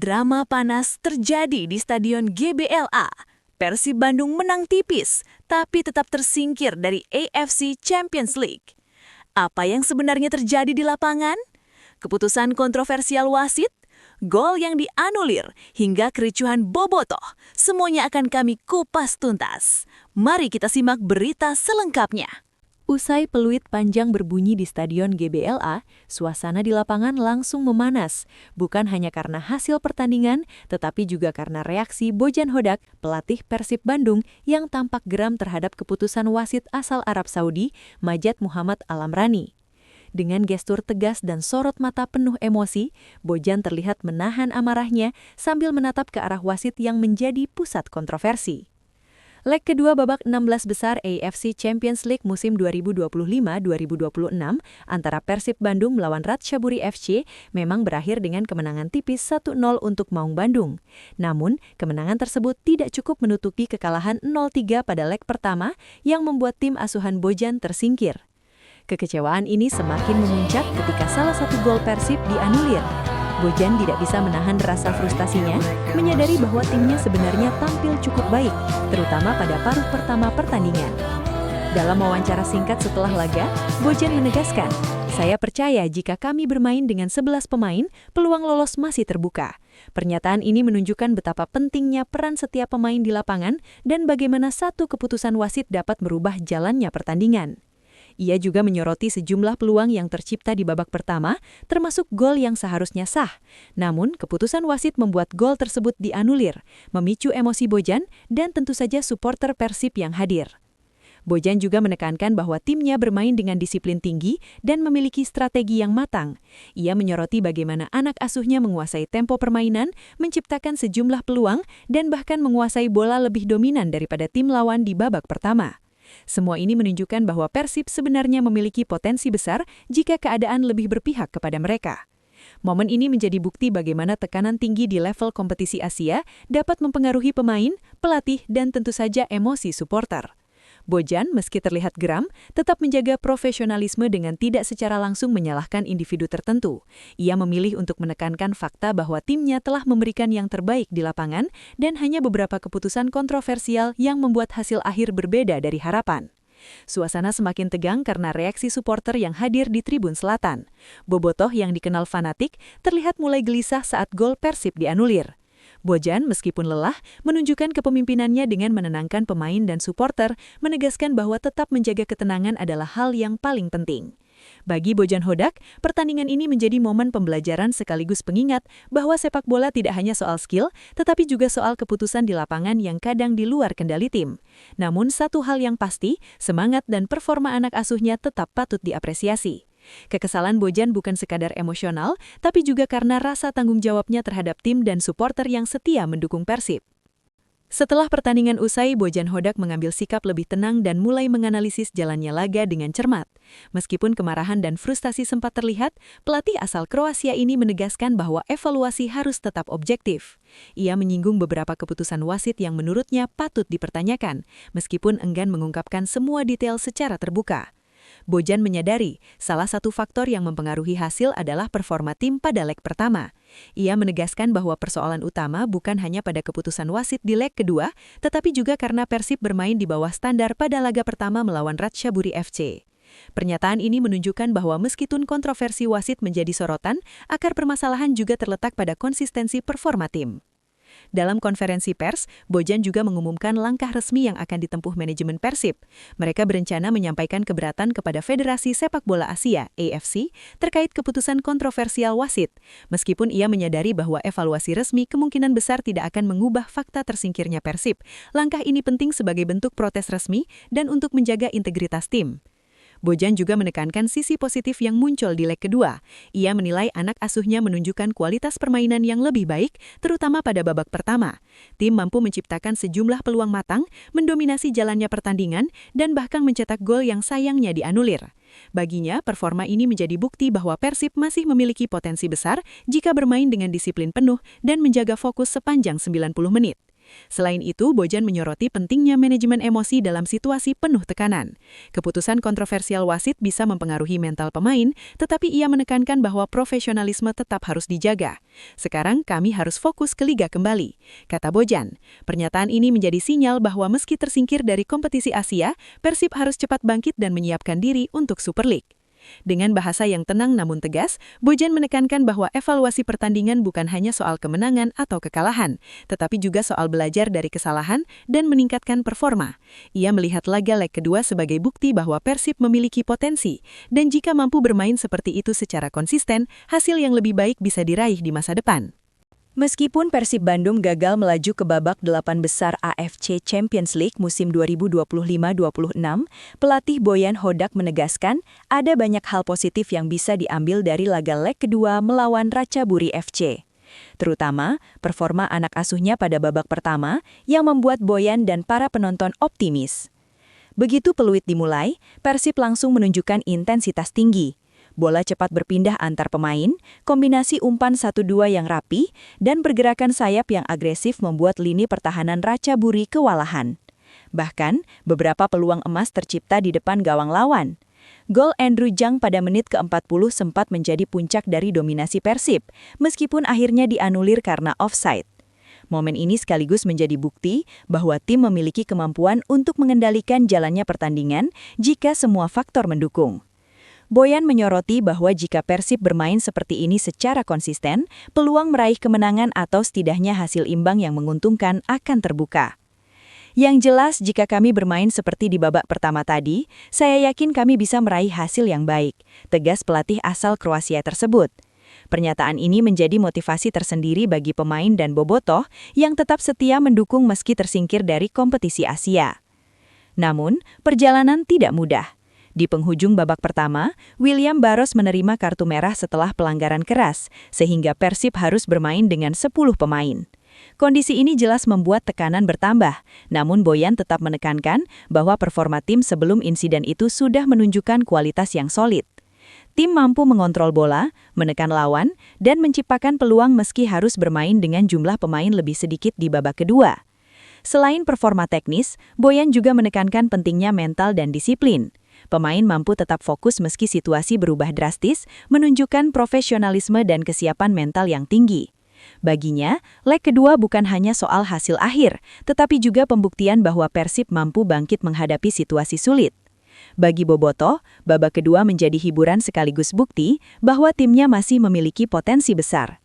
Drama panas terjadi di Stadion GBLA. Persib Bandung menang tipis, tapi tetap tersingkir dari AFC Champions League. Apa yang sebenarnya terjadi di lapangan? Keputusan kontroversial wasit? Gol yang dianulir? Hingga kericuhan bobotoh? Semuanya akan kami kupas tuntas. Mari kita simak berita selengkapnya. Usai peluit panjang berbunyi di Stadion GBLA, suasana di lapangan langsung memanas, bukan hanya karena hasil pertandingan, tetapi juga karena reaksi Bojan Hodak, pelatih Persib Bandung yang tampak geram terhadap keputusan wasit asal Arab Saudi, Majid Muhammad Al-Amrani. Dengan gestur tegas dan sorot mata penuh emosi, Bojan terlihat menahan amarahnya sambil menatap ke arah wasit yang menjadi pusat kontroversi. Leg kedua babak 16 besar AFC Champions League musim 2025-2026 antara Persib Bandung melawan Ratchaburi FC memang berakhir dengan kemenangan tipis 1-0 untuk Maung Bandung. Namun, kemenangan tersebut tidak cukup menutupi kekalahan 0-3 pada leg pertama yang membuat tim asuhan Bojan tersingkir. Kekecewaan ini semakin memuncak ketika salah satu gol Persib dianulir. Bojan tidak bisa menahan rasa frustasinya, menyadari bahwa timnya sebenarnya tampil cukup baik, terutama pada paruh pertama pertandingan. Dalam wawancara singkat setelah laga, Bojan menegaskan, "Saya percaya jika kami bermain dengan 11 pemain, peluang lolos masih terbuka." Pernyataan ini menunjukkan betapa pentingnya peran setiap pemain di lapangan dan bagaimana satu keputusan wasit dapat merubah jalannya pertandingan. Ia juga menyoroti sejumlah peluang yang tercipta di babak pertama, termasuk gol yang seharusnya sah. Namun, keputusan wasit membuat gol tersebut dianulir, memicu emosi Bojan dan tentu saja supporter Persib yang hadir. Bojan juga menekankan bahwa timnya bermain dengan disiplin tinggi dan memiliki strategi yang matang. Ia menyoroti bagaimana anak asuhnya menguasai tempo permainan, menciptakan sejumlah peluang, dan bahkan menguasai bola lebih dominan daripada tim lawan di babak pertama. Semua ini menunjukkan bahwa Persib sebenarnya memiliki potensi besar jika keadaan lebih berpihak kepada mereka. Momen ini menjadi bukti bagaimana tekanan tinggi di level kompetisi Asia dapat mempengaruhi pemain, pelatih, dan tentu saja emosi supporter. Bojan, meski terlihat geram, tetap menjaga profesionalisme dengan tidak secara langsung menyalahkan individu tertentu. Ia memilih untuk menekankan fakta bahwa timnya telah memberikan yang terbaik di lapangan dan hanya beberapa keputusan kontroversial yang membuat hasil akhir berbeda dari harapan. Suasana semakin tegang karena reaksi supporter yang hadir di Tribun Selatan. Bobotoh yang dikenal fanatik terlihat mulai gelisah saat gol Persib dianulir. Bojan, meskipun lelah, menunjukkan kepemimpinannya dengan menenangkan pemain dan supporter, menegaskan bahwa tetap menjaga ketenangan adalah hal yang paling penting. Bagi Bojan Hodak, pertandingan ini menjadi momen pembelajaran sekaligus pengingat bahwa sepak bola tidak hanya soal skill, tetapi juga soal keputusan di lapangan yang kadang di luar kendali tim. Namun satu hal yang pasti, semangat dan performa anak asuhnya tetap patut diapresiasi. Kekesalan Bojan bukan sekadar emosional, tapi juga karena rasa tanggung jawabnya terhadap tim dan supporter yang setia mendukung Persib. Setelah pertandingan usai, Bojan Hodak mengambil sikap lebih tenang dan mulai menganalisis jalannya laga dengan cermat. Meskipun kemarahan dan frustasi sempat terlihat, pelatih asal Kroasia ini menegaskan bahwa evaluasi harus tetap objektif. Ia menyinggung beberapa keputusan wasit yang menurutnya patut dipertanyakan, meskipun enggan mengungkapkan semua detail secara terbuka. Bojan menyadari salah satu faktor yang mempengaruhi hasil adalah performa tim pada leg pertama. Ia menegaskan bahwa persoalan utama bukan hanya pada keputusan wasit di leg kedua, tetapi juga karena Persib bermain di bawah standar pada laga pertama melawan Ratchaburi FC. Pernyataan ini menunjukkan bahwa meskipun kontroversi wasit menjadi sorotan, akar permasalahan juga terletak pada konsistensi performa tim. Dalam konferensi pers, Bojan juga mengumumkan langkah resmi yang akan ditempuh manajemen Persib. Mereka berencana menyampaikan keberatan kepada Federasi Sepak Bola Asia (AFC) terkait keputusan kontroversial wasit. Meskipun ia menyadari bahwa evaluasi resmi kemungkinan besar tidak akan mengubah fakta tersingkirnya Persib, langkah ini penting sebagai bentuk protes resmi dan untuk menjaga integritas tim. Bojan juga menekankan sisi positif yang muncul di leg kedua. Ia menilai anak asuhnya menunjukkan kualitas permainan yang lebih baik, terutama pada babak pertama. Tim mampu menciptakan sejumlah peluang matang, mendominasi jalannya pertandingan, dan bahkan mencetak gol yang sayangnya dianulir. Baginya, performa ini menjadi bukti bahwa Persib masih memiliki potensi besar jika bermain dengan disiplin penuh dan menjaga fokus sepanjang 90 menit. Selain itu, Bojan menyoroti pentingnya manajemen emosi dalam situasi penuh tekanan. Keputusan kontroversial wasit bisa mempengaruhi mental pemain, tetapi ia menekankan bahwa profesionalisme tetap harus dijaga. Sekarang kami harus fokus ke liga kembali, kata Bojan. Pernyataan ini menjadi sinyal bahwa meski tersingkir dari kompetisi Asia, Persib harus cepat bangkit dan menyiapkan diri untuk Super League. Dengan bahasa yang tenang namun tegas, Bojan menekankan bahwa evaluasi pertandingan bukan hanya soal kemenangan atau kekalahan, tetapi juga soal belajar dari kesalahan dan meningkatkan performa. Ia melihat laga leg kedua sebagai bukti bahwa Persib memiliki potensi, dan jika mampu bermain seperti itu secara konsisten, hasil yang lebih baik bisa diraih di masa depan. Meskipun Persib Bandung gagal melaju ke babak 8 besar AFC Champions League musim 2025-26, pelatih Boyan Hodak menegaskan ada banyak hal positif yang bisa diambil dari laga leg kedua melawan Ratchaburi FC. Terutama, performa anak asuhnya pada babak pertama yang membuat Boyan dan para penonton optimis. Begitu peluit dimulai, Persib langsung menunjukkan intensitas tinggi. Bola cepat berpindah antar pemain, kombinasi umpan 1-2 yang rapi, dan pergerakan sayap yang agresif membuat lini pertahanan Ratchaburi kewalahan. Bahkan, beberapa peluang emas tercipta di depan gawang lawan. Gol Andrew Jang pada menit ke-40 sempat menjadi puncak dari dominasi Persib, meskipun akhirnya dianulir karena offside. Momen ini sekaligus menjadi bukti bahwa tim memiliki kemampuan untuk mengendalikan jalannya pertandingan jika semua faktor mendukung. Boyan menyoroti bahwa jika Persib bermain seperti ini secara konsisten, peluang meraih kemenangan atau setidaknya hasil imbang yang menguntungkan akan terbuka. Yang jelas, jika kami bermain seperti di babak pertama tadi, saya yakin kami bisa meraih hasil yang baik, tegas pelatih asal Kroasia tersebut. Pernyataan ini menjadi motivasi tersendiri bagi pemain dan bobotoh yang tetap setia mendukung meski tersingkir dari kompetisi Asia. Namun, perjalanan tidak mudah. Di penghujung babak pertama, William Barros menerima kartu merah setelah pelanggaran keras, sehingga Persib harus bermain dengan 10 pemain. Kondisi ini jelas membuat tekanan bertambah, namun Boyan tetap menekankan bahwa performa tim sebelum insiden itu sudah menunjukkan kualitas yang solid. Tim mampu mengontrol bola, menekan lawan, dan menciptakan peluang meski harus bermain dengan jumlah pemain lebih sedikit di babak kedua. Selain performa teknis, Boyan juga menekankan pentingnya mental dan disiplin. Pemain mampu tetap fokus meski situasi berubah drastis, menunjukkan profesionalisme dan kesiapan mental yang tinggi. Baginya, leg kedua bukan hanya soal hasil akhir, tetapi juga pembuktian bahwa Persib mampu bangkit menghadapi situasi sulit. Bagi bobotoh, babak kedua menjadi hiburan sekaligus bukti bahwa timnya masih memiliki potensi besar.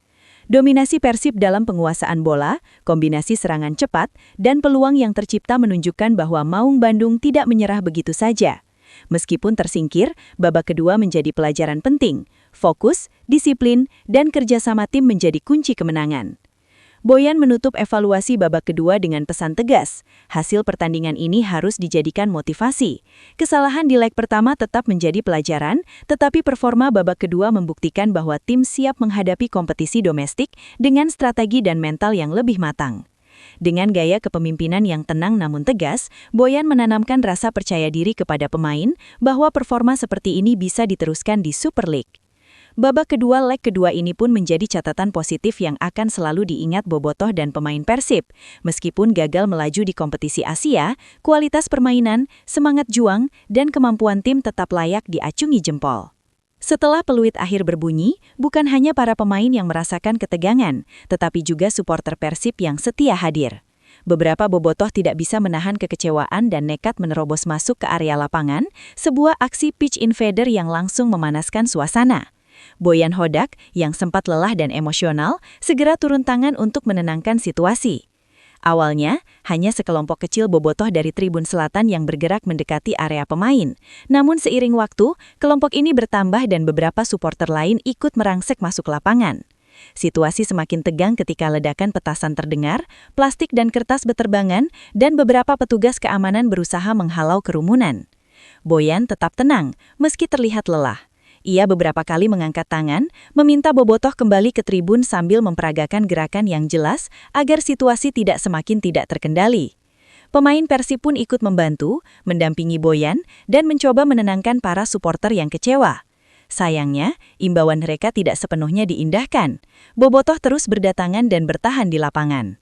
Dominasi Persib dalam penguasaan bola, kombinasi serangan cepat, dan peluang yang tercipta menunjukkan bahwa Maung Bandung tidak menyerah begitu saja. Meskipun tersingkir, babak kedua menjadi pelajaran penting. Fokus, disiplin, dan kerjasama tim menjadi kunci kemenangan. Boyan menutup evaluasi babak kedua dengan pesan tegas. Hasil pertandingan ini harus dijadikan motivasi. Kesalahan di leg pertama tetap menjadi pelajaran, tetapi performa babak kedua membuktikan bahwa tim siap menghadapi kompetisi domestik dengan strategi dan mental yang lebih matang. Dengan gaya kepemimpinan yang tenang namun tegas, Boyan menanamkan rasa percaya diri kepada pemain bahwa performa seperti ini bisa diteruskan di Super League. Babak kedua leg kedua ini pun menjadi catatan positif yang akan selalu diingat bobotoh dan pemain Persib. Meskipun gagal melaju di kompetisi Asia, kualitas permainan, semangat juang, dan kemampuan tim tetap layak diacungi jempol. Setelah peluit akhir berbunyi, bukan hanya para pemain yang merasakan ketegangan, tetapi juga supporter Persib yang setia hadir. Beberapa bobotoh tidak bisa menahan kekecewaan dan nekat menerobos masuk ke area lapangan, sebuah aksi pitch invader yang langsung memanaskan suasana. Boyan Hodak, yang sempat lelah dan emosional, segera turun tangan untuk menenangkan situasi. Awalnya, hanya sekelompok kecil bobotoh dari tribun selatan yang bergerak mendekati area pemain. Namun seiring waktu, kelompok ini bertambah dan beberapa supporter lain ikut merangsek masuk lapangan. Situasi semakin tegang ketika ledakan petasan terdengar, plastik dan kertas beterbangan, dan beberapa petugas keamanan berusaha menghalau kerumunan. Boyan tetap tenang, meski terlihat lelah. Ia beberapa kali mengangkat tangan, meminta bobotoh kembali ke tribun sambil memperagakan gerakan yang jelas agar situasi tidak semakin tidak terkendali. Pemain Persib pun ikut membantu, mendampingi Boyan, dan mencoba menenangkan para supporter yang kecewa. Sayangnya, imbauan mereka tidak sepenuhnya diindahkan. Bobotoh terus berdatangan dan bertahan di lapangan.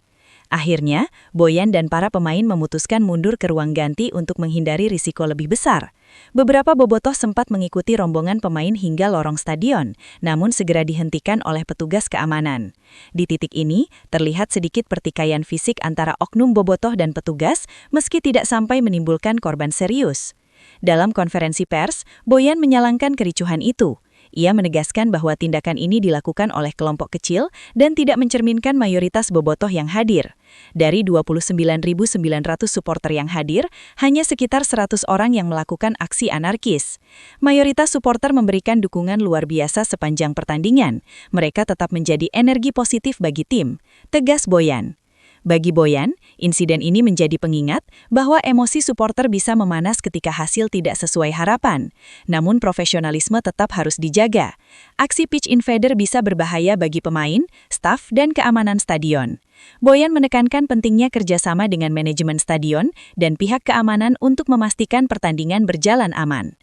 Akhirnya, Boyan dan para pemain memutuskan mundur ke ruang ganti untuk menghindari risiko lebih besar. Beberapa bobotoh sempat mengikuti rombongan pemain hingga lorong stadion, namun segera dihentikan oleh petugas keamanan. Di titik ini, terlihat sedikit pertikaian fisik antara oknum bobotoh dan petugas, meski tidak sampai menimbulkan korban serius. Dalam konferensi pers, Boyan menyalahkan kericuhan itu. Ia menegaskan bahwa tindakan ini dilakukan oleh kelompok kecil dan tidak mencerminkan mayoritas bobotoh yang hadir. Dari 29.900 supporter yang hadir, hanya sekitar 100 orang yang melakukan aksi anarkis. Mayoritas supporter memberikan dukungan luar biasa sepanjang pertandingan. Mereka tetap menjadi energi positif bagi tim, tegas Boyan. Bagi Boyan, insiden ini menjadi pengingat bahwa emosi supporter bisa memanas ketika hasil tidak sesuai harapan. Namun profesionalisme tetap harus dijaga. Aksi pitch invader bisa berbahaya bagi pemain, staf, dan keamanan stadion. Boyan menekankan pentingnya kerjasama dengan manajemen stadion dan pihak keamanan untuk memastikan pertandingan berjalan aman.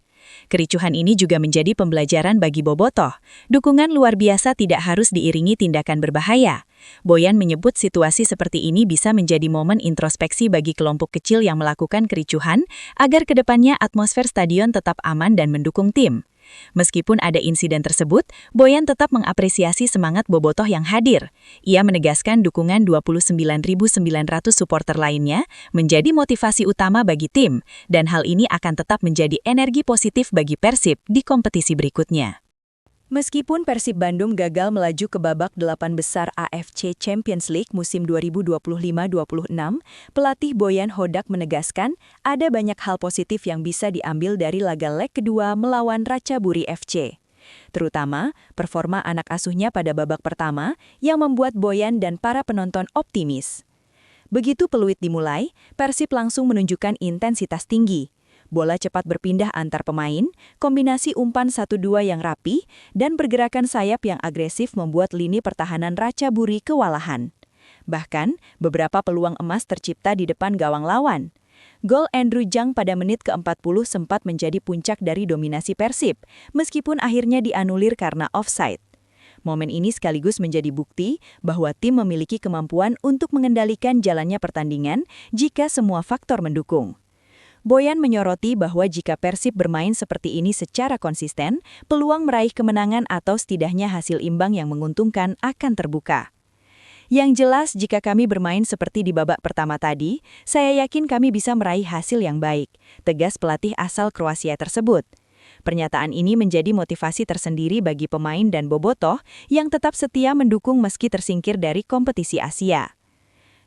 Kericuhan ini juga menjadi pembelajaran bagi bobotoh. Dukungan luar biasa tidak harus diiringi tindakan berbahaya. Boyan menyebut situasi seperti ini bisa menjadi momen introspeksi bagi kelompok kecil yang melakukan kericuhan agar kedepannya atmosfer stadion tetap aman dan mendukung tim. Meskipun ada insiden tersebut, Boyan tetap mengapresiasi semangat bobotoh yang hadir. Ia menegaskan dukungan 29.900 supporter lainnya menjadi motivasi utama bagi tim, dan hal ini akan tetap menjadi energi positif bagi Persib di kompetisi berikutnya. Meskipun Persib Bandung gagal melaju ke babak 8 besar AFC Champions League musim 2025-26, pelatih Boyan Hodak menegaskan ada banyak hal positif yang bisa diambil dari laga leg kedua melawan Ratchaburi FC. Terutama, performa anak asuhnya pada babak pertama yang membuat Boyan dan para penonton optimis. Begitu peluit dimulai, Persib langsung menunjukkan intensitas tinggi. Bola cepat berpindah antar pemain, kombinasi umpan 1-2 yang rapi, dan pergerakan sayap yang agresif membuat lini pertahanan Ratchaburi kewalahan. Bahkan, beberapa peluang emas tercipta di depan gawang lawan. Gol Andrew Jang pada menit ke-40 sempat menjadi puncak dari dominasi Persib, meskipun akhirnya dianulir karena offside. Momen ini sekaligus menjadi bukti bahwa tim memiliki kemampuan untuk mengendalikan jalannya pertandingan jika semua faktor mendukung. Boyan menyoroti bahwa jika Persib bermain seperti ini secara konsisten, peluang meraih kemenangan atau setidaknya hasil imbang yang menguntungkan akan terbuka. Yang jelas, jika kami bermain seperti di babak pertama tadi, saya yakin kami bisa meraih hasil yang baik, tegas pelatih asal Kroasia tersebut. Pernyataan ini menjadi motivasi tersendiri bagi pemain dan bobotoh yang tetap setia mendukung meski tersingkir dari kompetisi Asia.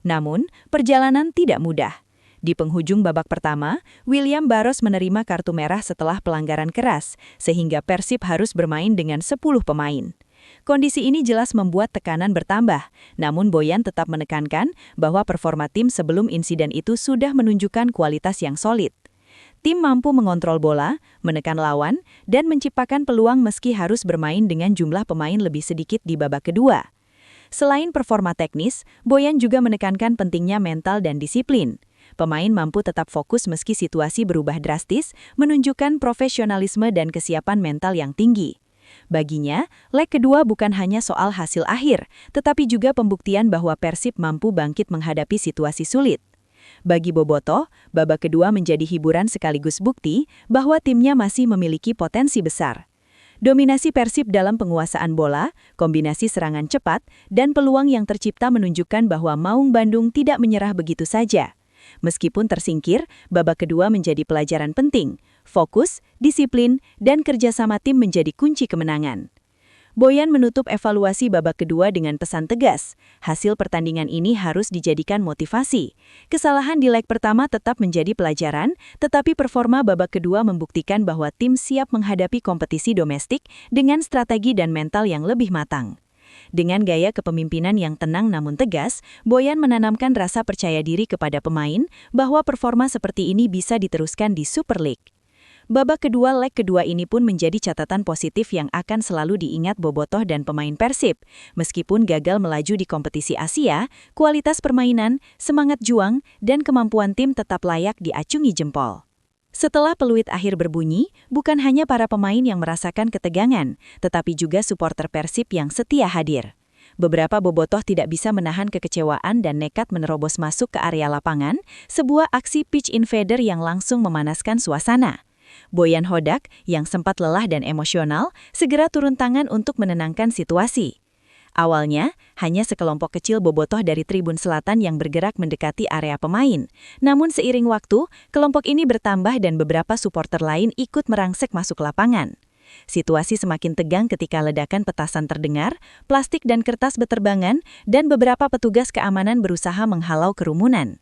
Namun, perjalanan tidak mudah. Di penghujung babak pertama, William Barros menerima kartu merah setelah pelanggaran keras, sehingga Persib harus bermain dengan 10 pemain. Kondisi ini jelas membuat tekanan bertambah, namun Boyan tetap menekankan bahwa performa tim sebelum insiden itu sudah menunjukkan kualitas yang solid. Tim mampu mengontrol bola, menekan lawan, dan menciptakan peluang meski harus bermain dengan jumlah pemain lebih sedikit di babak kedua. Selain performa teknis, Boyan juga menekankan pentingnya mental dan disiplin. Pemain mampu tetap fokus meski situasi berubah drastis, menunjukkan profesionalisme dan kesiapan mental yang tinggi. Baginya, leg kedua bukan hanya soal hasil akhir, tetapi juga pembuktian bahwa Persib mampu bangkit menghadapi situasi sulit. Bagi bobotoh, babak kedua menjadi hiburan sekaligus bukti bahwa timnya masih memiliki potensi besar. Dominasi Persib dalam penguasaan bola, kombinasi serangan cepat, dan peluang yang tercipta menunjukkan bahwa Maung Bandung tidak menyerah begitu saja. Meskipun tersingkir, babak kedua menjadi pelajaran penting. Fokus, disiplin, dan kerjasama tim menjadi kunci kemenangan. Boyan menutup evaluasi babak kedua dengan pesan tegas. Hasil pertandingan ini harus dijadikan motivasi. Kesalahan di leg pertama tetap menjadi pelajaran, tetapi performa babak kedua membuktikan bahwa tim siap menghadapi kompetisi domestik dengan strategi dan mental yang lebih matang. Dengan gaya kepemimpinan yang tenang namun tegas, Boyan menanamkan rasa percaya diri kepada pemain bahwa performa seperti ini bisa diteruskan di Super League. Babak kedua leg kedua ini pun menjadi catatan positif yang akan selalu diingat bobotoh dan pemain Persib. Meskipun gagal melaju di kompetisi Asia, kualitas permainan, semangat juang, dan kemampuan tim tetap layak diacungi jempol. Setelah peluit akhir berbunyi, bukan hanya para pemain yang merasakan ketegangan, tetapi juga supporter Persib yang setia hadir. Beberapa bobotoh tidak bisa menahan kekecewaan dan nekat menerobos masuk ke area lapangan, sebuah aksi pitch invader yang langsung memanaskan suasana. Boyan Hodak, yang sempat lelah dan emosional, segera turun tangan untuk menenangkan situasi. Awalnya, hanya sekelompok kecil bobotoh dari tribun selatan yang bergerak mendekati area pemain. Namun seiring waktu, kelompok ini bertambah dan beberapa supporter lain ikut merangsek masuk lapangan. Situasi semakin tegang ketika ledakan petasan terdengar, plastik dan kertas beterbangan, dan beberapa petugas keamanan berusaha menghalau kerumunan.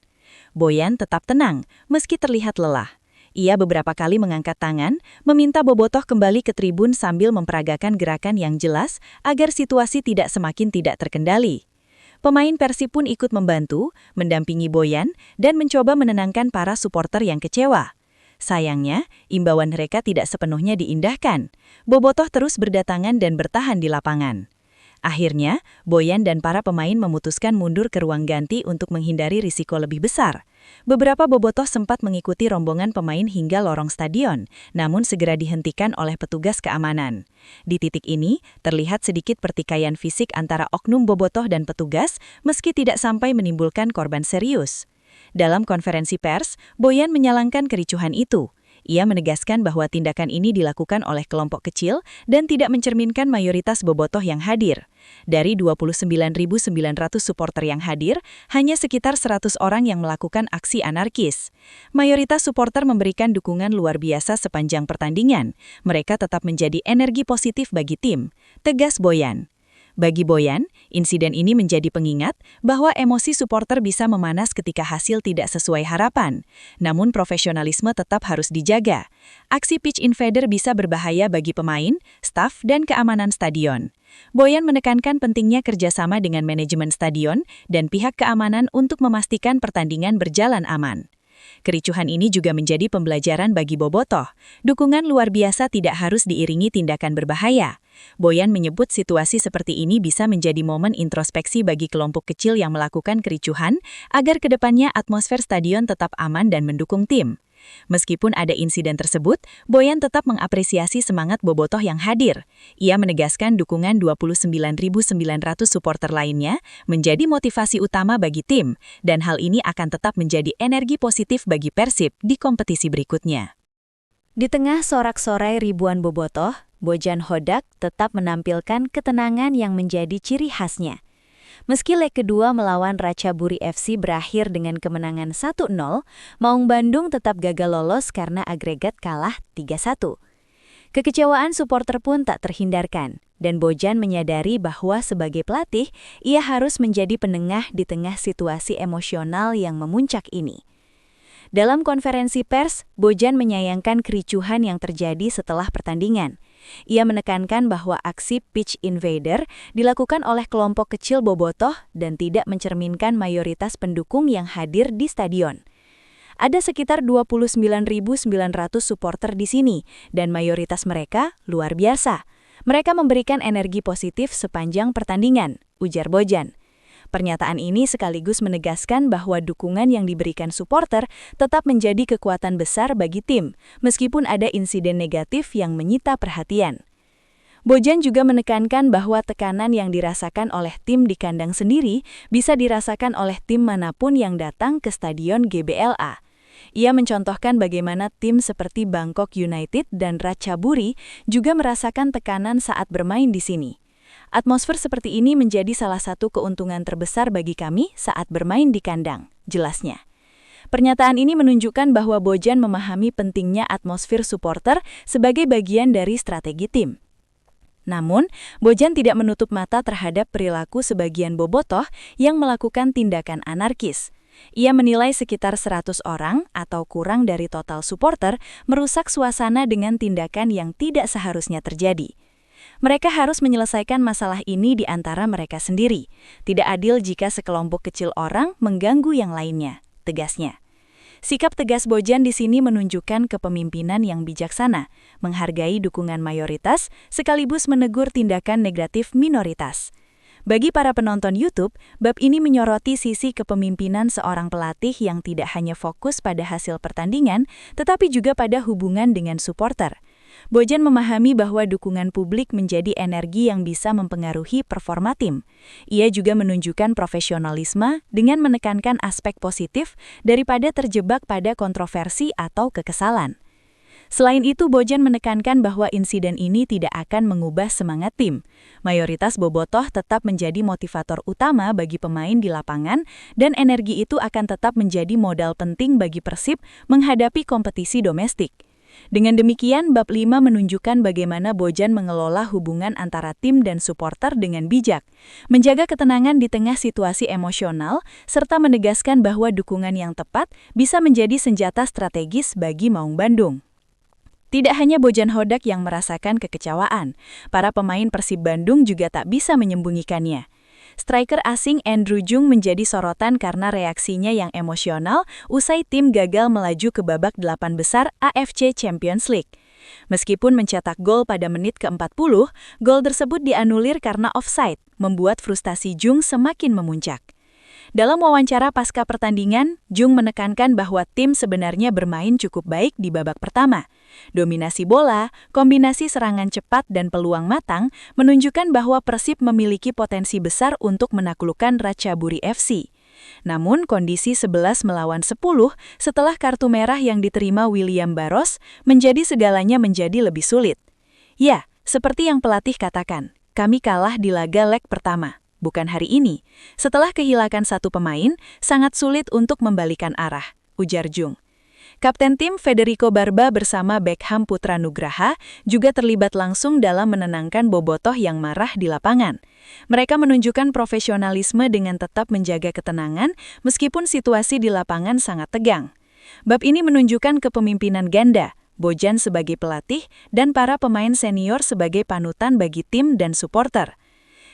Boyan tetap tenang, meski terlihat lelah. Ia beberapa kali mengangkat tangan, meminta bobotoh kembali ke tribun sambil memperagakan gerakan yang jelas agar situasi tidak semakin tidak terkendali. Pemain Persib pun ikut membantu, mendampingi Boyan, dan mencoba menenangkan para supporter yang kecewa. Sayangnya, imbauan mereka tidak sepenuhnya diindahkan. Bobotoh terus berdatangan dan bertahan di lapangan. Akhirnya, Boyan dan para pemain memutuskan mundur ke ruang ganti untuk menghindari risiko lebih besar. Beberapa bobotoh sempat mengikuti rombongan pemain hingga lorong stadion, namun segera dihentikan oleh petugas keamanan. Di titik ini, terlihat sedikit pertikaian fisik antara oknum bobotoh dan petugas, meski tidak sampai menimbulkan korban serius. Dalam konferensi pers, Boyan menyalahkan kericuhan itu. Ia menegaskan bahwa tindakan ini dilakukan oleh kelompok kecil dan tidak mencerminkan mayoritas bobotoh yang hadir. Dari 29.900 supporter yang hadir, hanya sekitar 100 orang yang melakukan aksi anarkis. Mayoritas supporter memberikan dukungan luar biasa sepanjang pertandingan. Mereka tetap menjadi energi positif bagi tim, tegas Boyan. Bagi Boyan, insiden ini menjadi pengingat bahwa emosi supporter bisa memanas ketika hasil tidak sesuai harapan. Namun profesionalisme tetap harus dijaga. Aksi pitch invader bisa berbahaya bagi pemain, staf, dan keamanan stadion. Boyan menekankan pentingnya kerjasama dengan manajemen stadion dan pihak keamanan untuk memastikan pertandingan berjalan aman. Kericuhan ini juga menjadi pembelajaran bagi bobotoh. Dukungan luar biasa tidak harus diiringi tindakan berbahaya. Boyan menyebut situasi seperti ini bisa menjadi momen introspeksi bagi kelompok kecil yang melakukan kericuhan agar kedepannya atmosfer stadion tetap aman dan mendukung tim. Meskipun ada insiden tersebut, Boyan tetap mengapresiasi semangat bobotoh yang hadir. Ia menegaskan dukungan 29.900 supporter lainnya menjadi motivasi utama bagi tim, dan hal ini akan tetap menjadi energi positif bagi Persib di kompetisi berikutnya. Di tengah sorak-sorai ribuan bobotoh, Boyan Hodak tetap menampilkan ketenangan yang menjadi ciri khasnya. Meski leg kedua melawan Ratchaburi FC berakhir dengan kemenangan 1-0, Maung Bandung tetap gagal lolos karena agregat kalah 3-1. Kekecewaan supporter pun tak terhindarkan, dan Boyan menyadari bahwa sebagai pelatih, ia harus menjadi penengah di tengah situasi emosional yang memuncak ini. Dalam konferensi pers, Boyan menyayangkan kericuhan yang terjadi setelah pertandingan. Ia menekankan bahwa aksi pitch invader dilakukan oleh kelompok kecil bobotoh dan tidak mencerminkan mayoritas pendukung yang hadir di stadion. Ada sekitar 29.900 supporter di sini, dan mayoritas mereka luar biasa. Mereka memberikan energi positif sepanjang pertandingan, ujar Boyan. Pernyataan ini sekaligus menegaskan bahwa dukungan yang diberikan supporter tetap menjadi kekuatan besar bagi tim, meskipun ada insiden negatif yang menyita perhatian. Boyan juga menekankan bahwa tekanan yang dirasakan oleh tim di kandang sendiri bisa dirasakan oleh tim manapun yang datang ke stadion GBLA. Ia mencontohkan bagaimana tim seperti Bangkok United dan Ratchaburi juga merasakan tekanan saat bermain di sini. Atmosfer seperti ini menjadi salah satu keuntungan terbesar bagi kami saat bermain di kandang, jelasnya. Pernyataan ini menunjukkan bahwa Boyan memahami pentingnya atmosfer supporter sebagai bagian dari strategi tim. Namun, Boyan tidak menutup mata terhadap perilaku sebagian bobotoh yang melakukan tindakan anarkis. Ia menilai sekitar 100 orang atau kurang dari total supporter merusak suasana dengan tindakan yang tidak seharusnya terjadi. Mereka harus menyelesaikan masalah ini di antara mereka sendiri. Tidak adil jika sekelompok kecil orang mengganggu yang lainnya, tegasnya. Sikap tegas Boyan di sini menunjukkan kepemimpinan yang bijaksana, menghargai dukungan mayoritas, sekaligus menegur tindakan negatif minoritas. Bagi para penonton YouTube, bab ini menyoroti sisi kepemimpinan seorang pelatih yang tidak hanya fokus pada hasil pertandingan, tetapi juga pada hubungan dengan supporter. Bojan memahami bahwa dukungan publik menjadi energi yang bisa mempengaruhi performa tim. Ia juga menunjukkan profesionalisme dengan menekankan aspek positif daripada terjebak pada kontroversi atau kekesalan. Selain itu, Bojan menekankan bahwa insiden ini tidak akan mengubah semangat tim. Mayoritas bobotoh tetap menjadi motivator utama bagi pemain di lapangan, dan energi itu akan tetap menjadi modal penting bagi Persib menghadapi kompetisi domestik. Dengan demikian, bab 5 menunjukkan bagaimana Bojan mengelola hubungan antara tim dan supporter dengan bijak, menjaga ketenangan di tengah situasi emosional, serta menegaskan bahwa dukungan yang tepat bisa menjadi senjata strategis bagi Maung Bandung. Tidak hanya Bojan Hodak yang merasakan kekecewaan, para pemain Persib Bandung juga tak bisa menyembunyikannya. Striker asing Andrew Jung menjadi sorotan karena reaksinya yang emosional usai tim gagal melaju ke babak 8 besar AFC Champions League. Meskipun mencetak gol pada menit ke-40, gol tersebut dianulir karena offside, membuat frustasi Jung semakin memuncak. Dalam wawancara pasca pertandingan, Jung menekankan bahwa tim sebenarnya bermain cukup baik di babak pertama. Dominasi bola, kombinasi serangan cepat dan peluang matang menunjukkan bahwa Persib memiliki potensi besar untuk menaklukkan Ratchaburi FC. Namun kondisi 11 melawan 10 setelah kartu merah yang diterima William Barros menjadi segalanya menjadi lebih sulit. Ya, seperti yang pelatih katakan, kami kalah di laga leg pertama. Bukan hari ini. Setelah kehilangan satu pemain, sangat sulit untuk membalikan arah, ujar Jung. Kapten tim Federico Barba bersama Beckham Putra Nugraha juga terlibat langsung dalam menenangkan bobotoh yang marah di lapangan. Mereka menunjukkan profesionalisme dengan tetap menjaga ketenangan meskipun situasi di lapangan sangat tegang. Bab ini menunjukkan kepemimpinan ganda, Bojan sebagai pelatih dan para pemain senior sebagai panutan bagi tim dan supporter.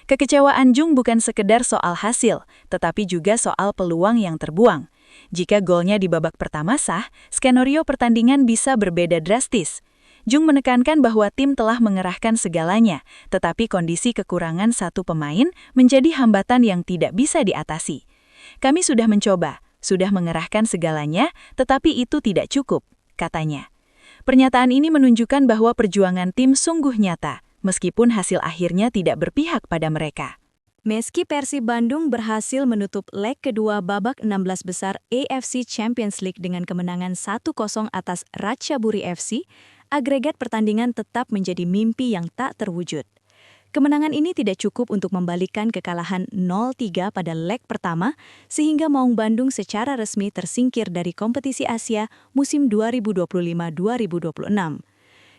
Kekecewaan Jung bukan sekedar soal hasil, tetapi juga soal peluang yang terbuang. Jika golnya di babak pertama sah, skenario pertandingan bisa berbeda drastis. Jung menekankan bahwa tim telah mengerahkan segalanya, tetapi kondisi kekurangan satu pemain menjadi hambatan yang tidak bisa diatasi. Kami sudah mencoba, sudah mengerahkan segalanya, tetapi itu tidak cukup, katanya. Pernyataan ini menunjukkan bahwa perjuangan tim sungguh nyata, meskipun hasil akhirnya tidak berpihak pada mereka. Meski Persib Bandung berhasil menutup leg kedua babak 16 besar AFC Champions League dengan kemenangan 1-0 atas Ratchaburi FC, agregat pertandingan tetap menjadi mimpi yang tak terwujud. Kemenangan ini tidak cukup untuk membalikan kekalahan 0-3 pada leg pertama, sehingga Maung Bandung secara resmi tersingkir dari kompetisi Asia musim 2025-2026.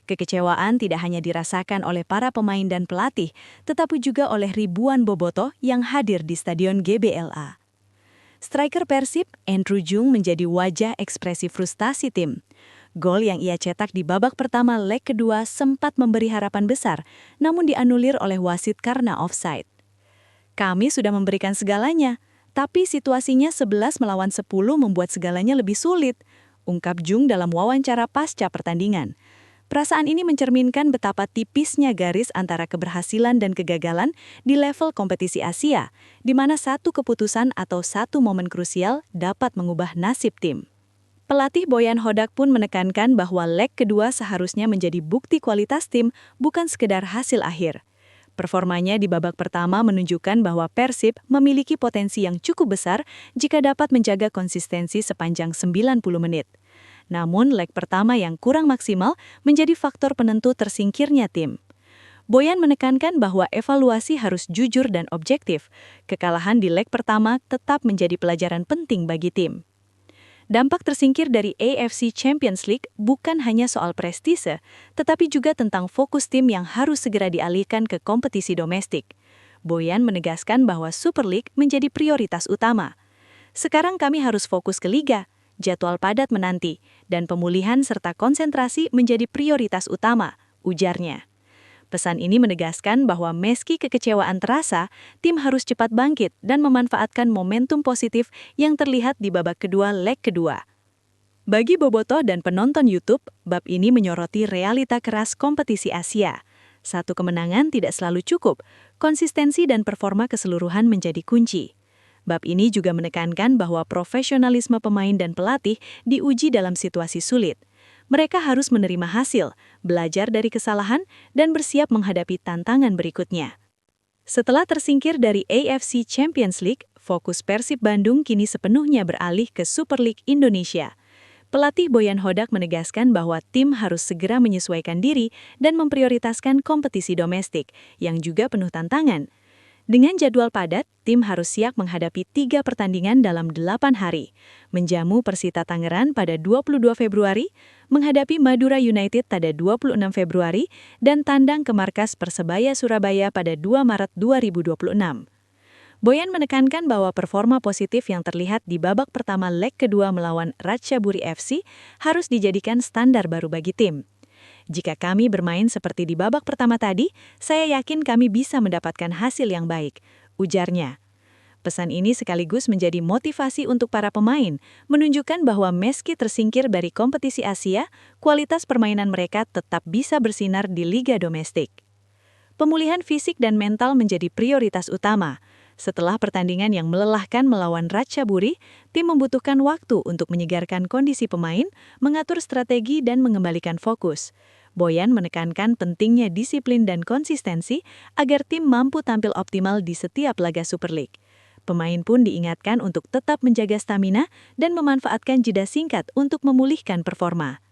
Kekecewaan tidak hanya dirasakan oleh para pemain dan pelatih, tetapi juga oleh ribuan bobotoh yang hadir di Stadion GBLA. Striker Persib, Andrew Jung menjadi wajah ekspresi frustasi tim. Gol yang ia cetak di babak pertama leg kedua sempat memberi harapan besar, namun dianulir oleh wasit karena offside. Kami sudah memberikan segalanya, tapi situasinya 11 melawan 10 membuat segalanya lebih sulit, ungkap Jung dalam wawancara pasca pertandingan. Perasaan ini mencerminkan betapa tipisnya garis antara keberhasilan dan kegagalan di level kompetisi Asia, di mana satu keputusan atau satu momen krusial dapat mengubah nasib tim. Pelatih Bojan Hodak pun menekankan bahwa leg kedua seharusnya menjadi bukti kualitas tim, bukan sekedar hasil akhir. Performanya di babak pertama menunjukkan bahwa Persib memiliki potensi yang cukup besar jika dapat menjaga konsistensi sepanjang 90 menit. Namun, leg pertama yang kurang maksimal menjadi faktor penentu tersingkirnya tim. Bojan menekankan bahwa evaluasi harus jujur dan objektif. Kekalahan di leg pertama tetap menjadi pelajaran penting bagi tim. Dampak tersingkir dari AFC Champions League bukan hanya soal prestise, tetapi juga tentang fokus tim yang harus segera dialihkan ke kompetisi domestik. Bojan menegaskan bahwa Super League menjadi prioritas utama. Sekarang kami harus fokus ke Liga. Jadwal padat menanti, dan pemulihan serta konsentrasi menjadi prioritas utama, ujarnya. Pesan ini menegaskan bahwa meski kekecewaan terasa, tim harus cepat bangkit dan memanfaatkan momentum positif yang terlihat di babak kedua leg kedua. Bagi bobotoh dan penonton YouTube, bab ini menyoroti realita keras kompetisi Asia. Satu kemenangan tidak selalu cukup, konsistensi dan performa keseluruhan menjadi kunci. Bab ini juga menekankan bahwa profesionalisme pemain dan pelatih diuji dalam situasi sulit. Mereka harus menerima hasil, belajar dari kesalahan, dan bersiap menghadapi tantangan berikutnya. Setelah tersingkir dari AFC Champions League, fokus Persib Bandung kini sepenuhnya beralih ke Super League Indonesia. Pelatih Boyan Hodak menegaskan bahwa tim harus segera menyesuaikan diri dan memprioritaskan kompetisi domestik, yang juga penuh tantangan. Dengan jadwal padat, tim harus siap menghadapi 3 pertandingan dalam 8 hari, menjamu Persita Tangerang pada 22 Februari, menghadapi Madura United pada 26 Februari, dan tandang ke markas Persebaya Surabaya pada 2 Maret 2026. Boyan menekankan bahwa performa positif yang terlihat di babak pertama leg kedua melawan Ratchaburi FC harus dijadikan standar baru bagi tim. Jika kami bermain seperti di babak pertama tadi, saya yakin kami bisa mendapatkan hasil yang baik, ujarnya. Pesan ini sekaligus menjadi motivasi untuk para pemain, menunjukkan bahwa meski tersingkir dari kompetisi Asia, kualitas permainan mereka tetap bisa bersinar di liga domestik. Pemulihan fisik dan mental menjadi prioritas utama. Setelah pertandingan yang melelahkan melawan Ratchaburi, tim membutuhkan waktu untuk menyegarkan kondisi pemain, mengatur strategi dan mengembalikan fokus. Boyan menekankan pentingnya disiplin dan konsistensi agar tim mampu tampil optimal di setiap laga Super League. Pemain pun diingatkan untuk tetap menjaga stamina dan memanfaatkan jeda singkat untuk memulihkan performa.